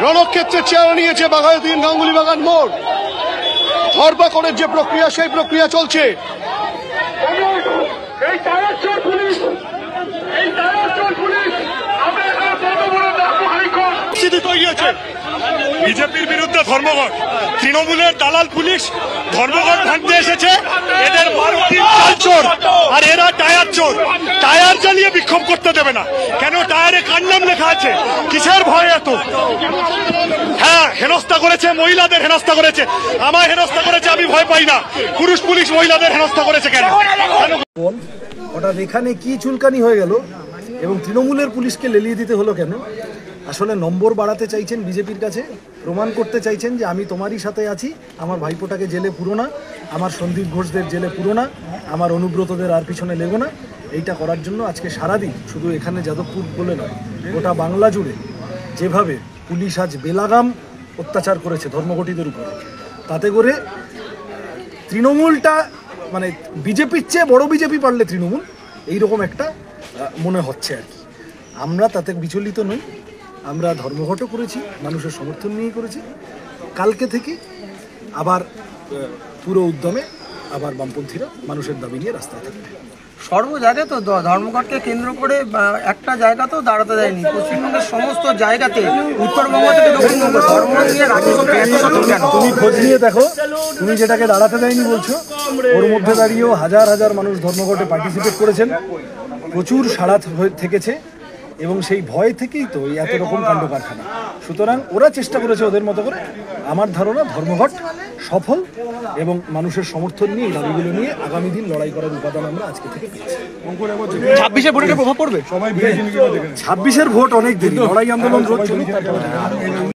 রণক্ষেত্রের চেহারা নিয়েছে বাঘাযতীন গাঙ্গুলি বাগান মোড়। ধরপাকড়ের যে প্রক্রিয়া, সেই প্রক্রিয়া চলছে। বিজেপির বিরুদ্ধে ধর্মঘট, তৃণমূলের দালাল পুলিশ ধর্মঘট ভাঙতে এসেছে। এদের চোর আর এরা টায়ার চোর। টায়ার জ্বালিয়ে বিক্ষোভ করতে দেবে না। কেন? টায়ারে কার নাম লেখা আছে? কিসের ভয় এত? হ্যাঁ, হেনস্থা করেছে, মহিলাদের হেনস্থা করেছে। আমায় হেনস্থা করেছে, আমি ভয় পাই না। পুরুষ পুলিশ মহিলাদের হেনস্থা করেছে কেন? হঠাৎ এখানে কি চুলকানি হয়ে গেল এবং তৃণমূলের পুলিশকে লেলিয়ে দিতে হলো কেন? আসলে নম্বর বাড়াতে চাইছেন বিজেপির কাছে, প্রমাণ করতে চাইছেন যে আমি তোমারই সাথে আছি, আমার ভাইপোটাকে জেলে পুরো না, আমার সন্দীপ ঘোষদের জেলে পুরো না, আমার অনুব্রতদের আর পিছনে লেগো না। এইটা করার জন্য আজকে সারাদিন শুধু এখানে যাদবপুর বলে নয়, গোটা বাংলা জুড়ে যেভাবে পুলিশ আজ বেলাগাম অত্যাচার করেছে ধর্মঘটিদের উপরে, তাতে করে তৃণমূলটা মানে বিজেপির চেয়ে বড় বিজেপি পারলে তৃণমূল, এইরকম একটা মনে হচ্ছে আর কি। আমরা তাতে বিচলিত নই। আমরা ধর্মঘটও করেছি, মানুষের সমর্থন নিয়ে করেছি। কালকে থেকে আবার পুরো উদ্যমে আবার বামপন্থীরা মানুষের দাবি নিয়ে রাস্তায় থাকবে। সর্ব জায়গায় তো ধর্মঘটকে কেন্দ্র করে একটা জায়গাতেও দাঁড়াতে দেয়নি। পশ্চিমবঙ্গের সমস্ত জায়গাতে, উত্তরবঙ্গ থেকে দক্ষিণবঙ্গ, ধর্মঘট নিয়ে তুমি খোঁজ নিয়ে দেখো, তুমি যেটাকে দাঁড়াতে দেয়নি বলছো, ওর মধ্যে দাঁড়িয়েও হাজার হাজার মানুষ ধর্মঘটে পার্টিসিপেট করেছেন, প্রচুর সাড়া থেকেছে এবং সেই ভয় থেকেই তো এত রকম কাণ্ড কারখানা। সুতরাং ওরা চেষ্টা করেছে ওদের মতো করে। আমার ধারণা ধর্মঘট সফল এবং মানুষের সমর্থন নিয়ে, দাবিগুলো নিয়ে আগামী দিন লড়াই করার উপাদান আমরা আজকে থেকে পেয়েছি। 26-এর ভোটের প্রভাব পড়বে? 26-এর ভোট অনেক দেরি, লড়াই আন্দোলন রোজ চলুক।